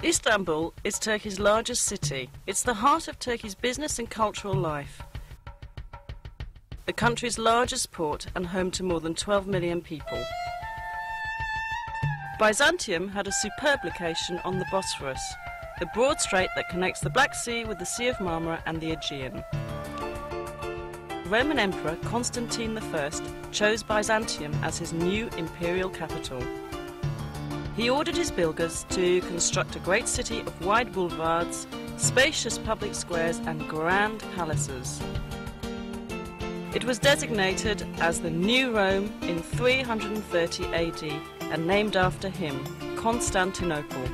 Istanbul is Turkey's largest city. It's the heart of Turkey's business and cultural life. The country's largest port and home to more than 12 million people. Byzantium had a superb location on the Bosphorus, the broad strait that connects the Black Sea with the Sea of Marmara and the Aegean. Roman Emperor Constantine I chose Byzantium as his new imperial capital. He ordered his builders to construct a great city of wide boulevards, spacious public squares and grand palaces. It was designated as the New Rome in 330 AD and named after him, Constantinople.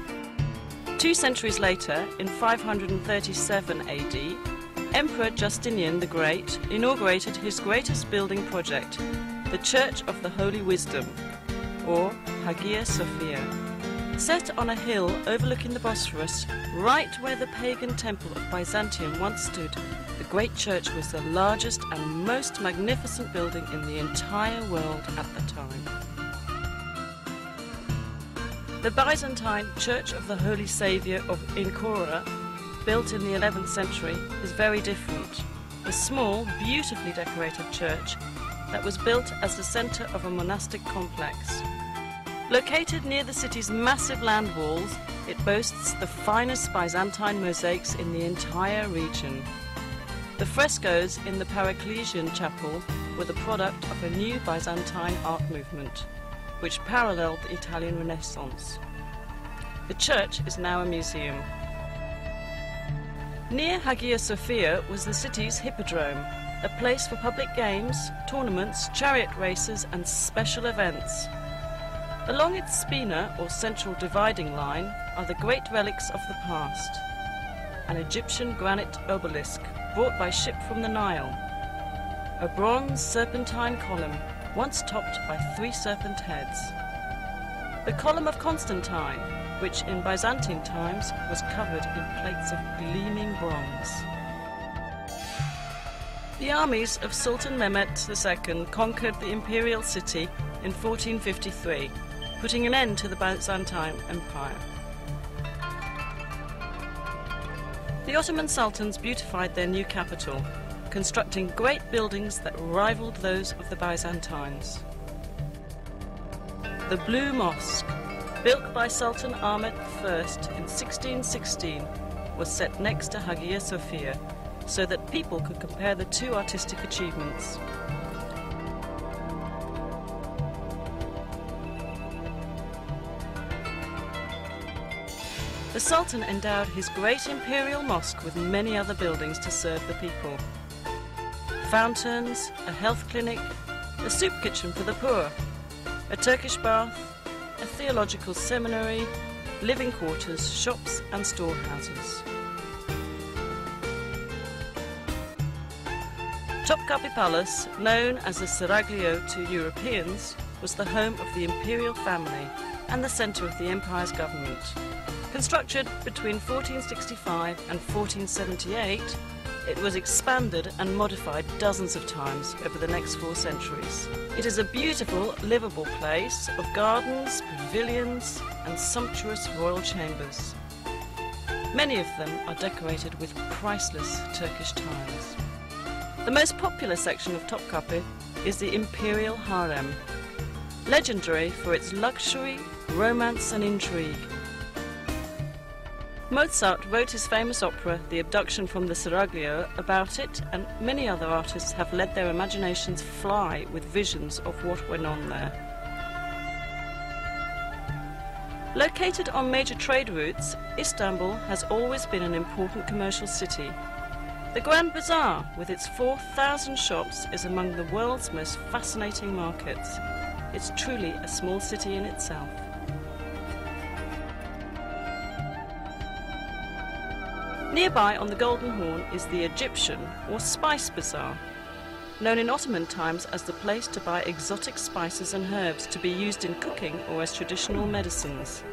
2 centuries later, in 537 AD, Emperor Justinian the Great inaugurated his greatest building project, the Church of the Holy Wisdom, or Hagia Sophia. Set on a hill overlooking the Bosphorus, right where the pagan temple of Byzantium once stood, the great church was the largest and most magnificent building in the entire world at the time. The Byzantine Church of the Holy Saviour of Ankara, built in the 11th century, is very different. A small, beautifully decorated church that was built as the centre of a monastic complex. Located near the city's massive land walls, it boasts the finest Byzantine mosaics in the entire region. The frescoes in the Paracelsian chapel were the product of a new Byzantine art movement, which paralleled the Italian Renaissance. The church is now a museum. Near Hagia Sophia was the city's hippodrome, a place for public games, tournaments, chariot races and special events. Along its spina, or central dividing line, are the great relics of the past. An Egyptian granite obelisk brought by ship from the Nile. A bronze serpentine column, once topped by 3 serpent heads. The column of Constantine, which in Byzantine times was covered in plates of gleaming bronze. The armies of Sultan Mehmet II conquered the imperial city in 1453, putting an end to the Byzantine Empire. The Ottoman sultans beautified their new capital, constructing great buildings that rivaled those of the Byzantines. The Blue Mosque, built by Sultan Ahmet I in 1616, was set next to Hagia Sophia so that people could compare the 2 artistic achievements. The Sultan endowed his great imperial mosque with many other buildings to serve the people. Fountains, a health clinic, a soup kitchen for the poor, a Turkish bath, a theological seminary, living quarters, shops and storehouses. Topkapi Palace, known as the Seraglio to Europeans, was the home of the imperial family and the centre of the empire's government. Constructed between 1465 and 1478, it was expanded and modified dozens of times over the next 4 centuries. It is a beautiful, livable place of gardens, pavilions and sumptuous royal chambers. Many of them are decorated with priceless Turkish tiles. The most popular section of Topkapi is the Imperial Harem, legendary for its luxury, romance and intrigue. Mozart wrote his famous opera, The Abduction from the Seraglio, about it, and many other artists have let their imaginations fly with visions of what went on there. Located on major trade routes, Istanbul has always been an important commercial city. The Grand Bazaar, with its 4,000 shops, is among the world's most fascinating markets. It's truly a small city in itself. Nearby on the Golden Horn is the Egyptian or Spice Bazaar, known in Ottoman times as the place to buy exotic spices and herbs to be used in cooking or as traditional medicines.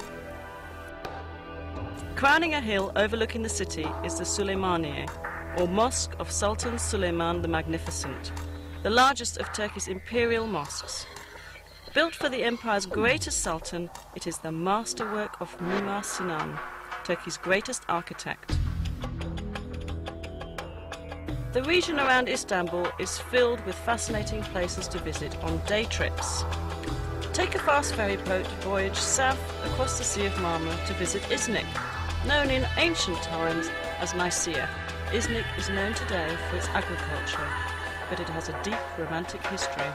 Crowning a hill overlooking the city is the Süleymaniye, or Mosque of Sultan Süleyman the Magnificent, the largest of Turkey's imperial mosques. Built for the empire's greatest sultan, it is the masterwork of Mimar Sinan, Turkey's greatest architect. The region around Istanbul is filled with fascinating places to visit on day trips. Take a fast ferry boat voyage south across the Sea of Marmara to visit Iznik, known in ancient times as Nicaea. Iznik is known today for its agriculture, but it has a deep romantic history.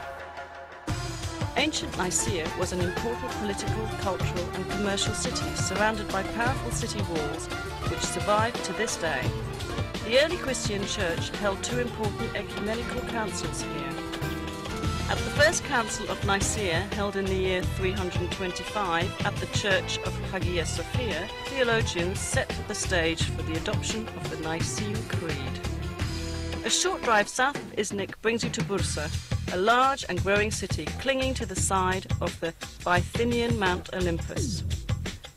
Ancient Nicaea was an important political, cultural and commercial city surrounded by powerful city walls which survive to this day. The early Christian church held two important ecumenical councils here. At the first council of Nicaea, held in the year 325 at the church of Hagia Sophia, theologians set the stage for the adoption of the Nicene Creed. A short drive south of Iznik brings you to Bursa, a large and growing city clinging to the side of the Bithynian Mount Olympus.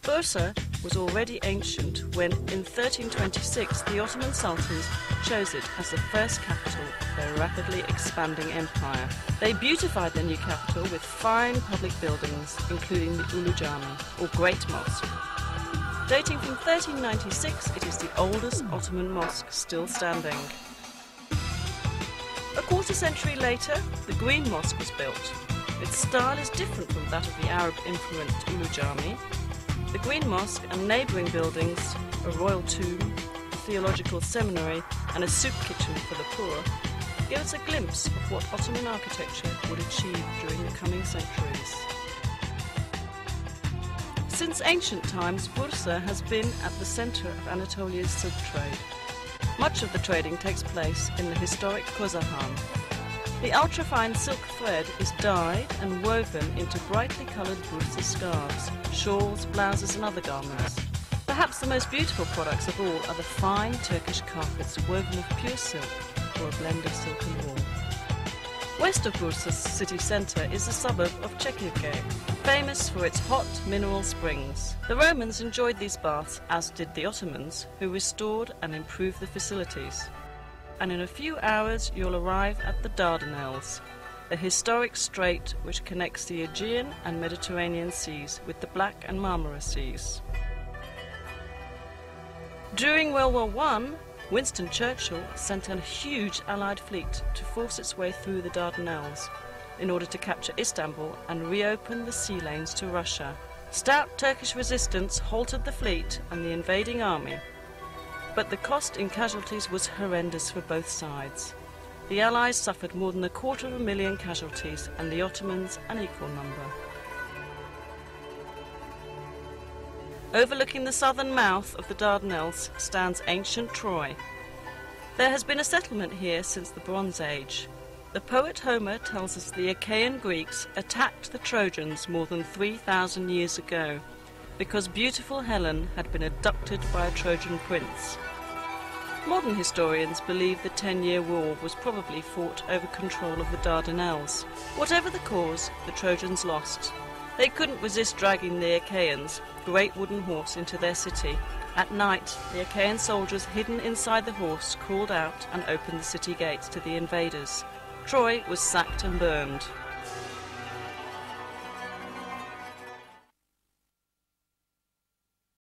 Bursa was already ancient when, in 1326, the Ottoman Sultans chose it as the first capital of their rapidly expanding empire. They beautified their new capital with fine public buildings, including the Ulu Jami, or Great Mosque. Dating from 1396, it is the oldest Ottoman mosque still standing. A quarter century later, the Green Mosque was built. Its style is different from that of the Arab-influenced Ulu Jami. The Green Mosque and neighbouring buildings, a royal tomb, a theological seminary and a soup kitchen for the poor, give us a glimpse of what Ottoman architecture would achieve during the coming centuries. Since ancient times, Bursa has been at the centre of Anatolia's silk trade. Much of the trading takes place in the historic Kozahan. The ultrafine silk thread is dyed and woven into brightly coloured Bursa scarves, shawls, blouses and other garments. Perhaps the most beautiful products of all are the fine Turkish carpets woven of pure silk or a blend of silk and wool. West of Bursa's city centre is the suburb of Çekirge, famous for its hot mineral springs. The Romans enjoyed these baths, as did the Ottomans, who restored and improved the facilities. And in a few hours you'll arrive at the Dardanelles, a historic strait which connects the Aegean and Mediterranean seas with the Black and Marmara seas. During World War I, Winston Churchill sent a huge Allied fleet to force its way through the Dardanelles in order to capture Istanbul and reopen the sea lanes to Russia. Stout Turkish resistance halted the fleet and the invading army, but the cost in casualties was horrendous for both sides. The Allies suffered more than 250,000 casualties and the Ottomans an equal number. Overlooking the southern mouth of the Dardanelles stands ancient Troy. There has been a settlement here since the Bronze Age. The poet Homer tells us the Achaean Greeks attacked the Trojans more than 3,000 years ago because beautiful Helen had been abducted by a Trojan prince. Modern historians believe the 10-year war was probably fought over control of the Dardanelles. Whatever the cause, the Trojans lost. They couldn't resist dragging the Achaeans, great wooden horse, into their city. At night, the Achaean soldiers hidden inside the horse crawled out and opened the city gates to the invaders. Troy was sacked and burned.